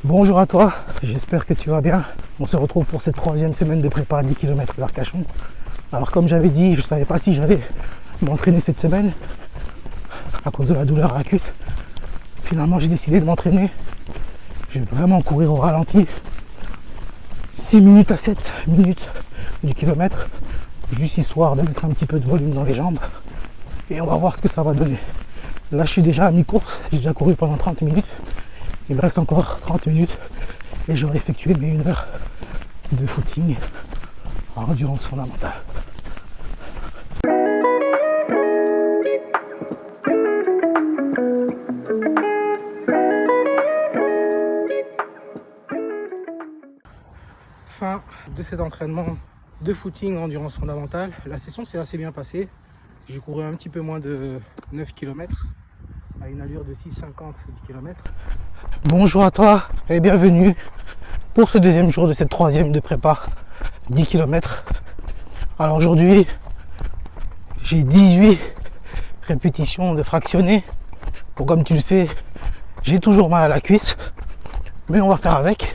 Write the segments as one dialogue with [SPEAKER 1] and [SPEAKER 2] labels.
[SPEAKER 1] Bonjour à toi, j'espère que tu vas bien. On se retrouve pour cette troisième semaine de prépa à 10 km d'Arcachon. Alors comme j'avais dit, je ne savais pas si j'allais m'entraîner cette semaine à cause de la douleur à la cuisse. Finalement j'ai décidé de m'entraîner. Je vais vraiment courir au ralenti. 6 minutes à 7 minutes du kilomètre. Juste histoire de mettre un petit peu de volume dans les jambes. Et on va voir ce que ça va donner. Là je suis déjà à mi-course, j'ai déjà couru pendant 30 minutes. Il me reste encore 30 minutes et j'aurai effectué mes 1 heure de footing en endurance fondamentale. Fin de cet entraînement de footing en endurance fondamentale. La session s'est assez bien passée. J'ai couru un petit peu moins de 9 km à une allure de 6,50 km. Bonjour à toi et bienvenue pour ce deuxième jour de cette troisième de prépa 10 km. Alors aujourd'hui j'ai 18 répétitions de fractionnés. Pour comme tu le sais, j'ai toujours mal à la cuisse, mais on va faire avec.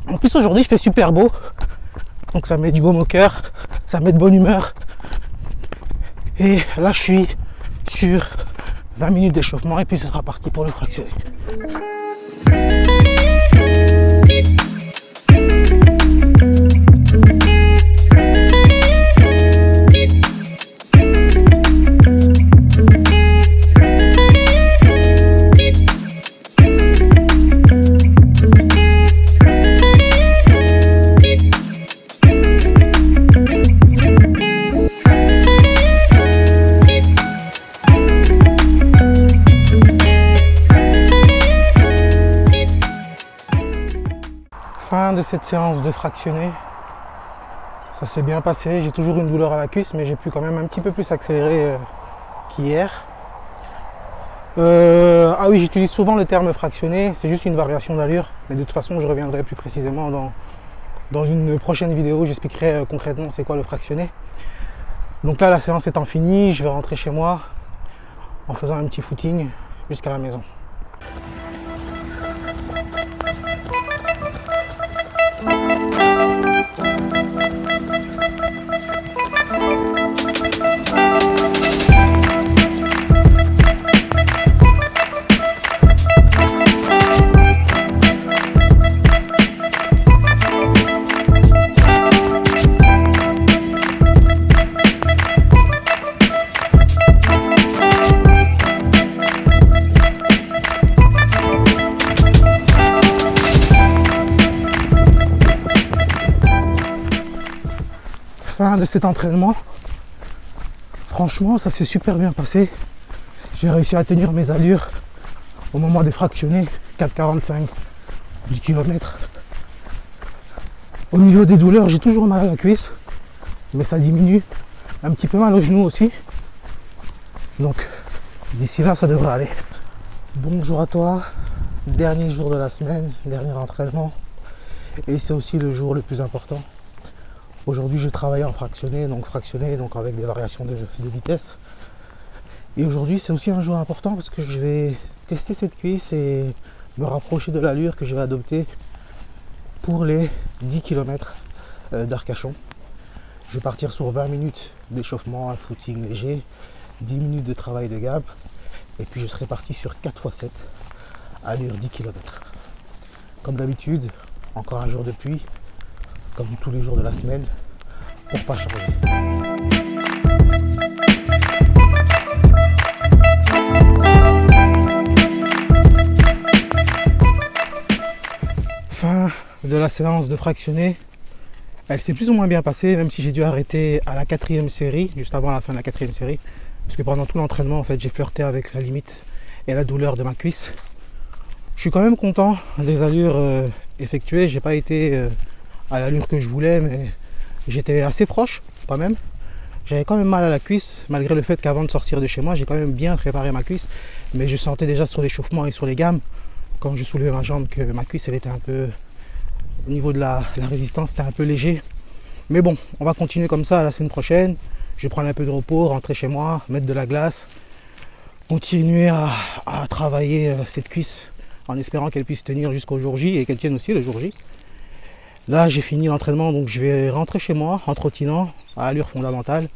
[SPEAKER 1] En plus aujourd'hui il fait super beau, donc ça met du baume au cœur, ça met de bonne humeur. Et là je suis sur 20 minutes d'échauffement et puis ce sera parti pour le fractionné. Fin de cette séance de fractionné. Ça s'est bien passé, j'ai toujours une douleur à la cuisse mais j'ai pu quand même un petit peu plus accélérer qu'hier. Ah oui, j'utilise souvent le terme fractionné, c'est juste une variation d'allure, mais de toute façon je reviendrai plus précisément dans une prochaine vidéo, j'expliquerai concrètement c'est quoi le fractionné. Donc là la séance étant finie, je vais rentrer chez moi en faisant un petit footing jusqu'à la maison. Fin de cet entraînement. Franchement ça s'est super bien passé. J'ai réussi à tenir mes allures au moment des fractionnés, 4,45 du kilomètre. Au niveau des douleurs, j'ai toujours mal à la cuisse, mais ça diminue. Un petit peu mal au genou aussi. Donc d'ici là ça devrait aller. Bonjour à toi, dernier jour de la semaine, dernier entraînement. Et c'est aussi le jour le plus important. Aujourd'hui je travaille en fractionné, donc avec des variations de vitesse. Et aujourd'hui c'est aussi un jour important parce que je vais tester cette cuisse et me rapprocher de l'allure que je vais adopter pour les 10 km d'Arcachon. Je vais partir sur 20 minutes d'échauffement, un footing léger, 10 minutes de travail de gamme et puis je serai parti sur 4x7 allure 10 km. Comme d'habitude, encore un jour de pluie, comme tous les jours de la semaine, pour pas changer. Fin de la séance de fractionné. Elle s'est plus ou moins bien passée, même si j'ai dû arrêter à la 4e série, juste avant la fin de la 4e série, parce que pendant tout l'entraînement, en fait, j'ai flirté avec la limite et la douleur de ma cuisse. Je suis quand même content des allures effectuées. J'ai pas été à l'allure que je voulais, mais j'étais assez proche quand même. J'avais quand même mal à la cuisse, malgré le fait qu'avant de sortir de chez moi, j'ai quand même bien préparé ma cuisse. Mais je sentais déjà sur l'échauffement et sur les gammes, quand je soulevais ma jambe, que ma cuisse elle était un peu, au niveau de la résistance, c'était un peu léger. Mais bon, on va continuer comme ça la semaine prochaine. Je vais prendre un peu de repos, rentrer chez moi, mettre de la glace, continuer à travailler cette cuisse en espérant qu'elle puisse tenir jusqu'au jour J et qu'elle tienne aussi le jour J. Là, j'ai fini l'entraînement, donc je vais rentrer chez moi en trottinant à allure fondamentale.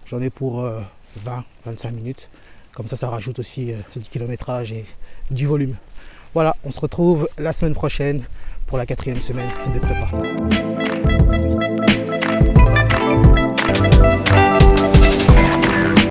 [SPEAKER 1] J'en ai pour 20-25 minutes. Comme ça rajoute aussi du kilométrage et du volume. Voilà, on se retrouve la semaine prochaine pour la 4e semaine de prépa.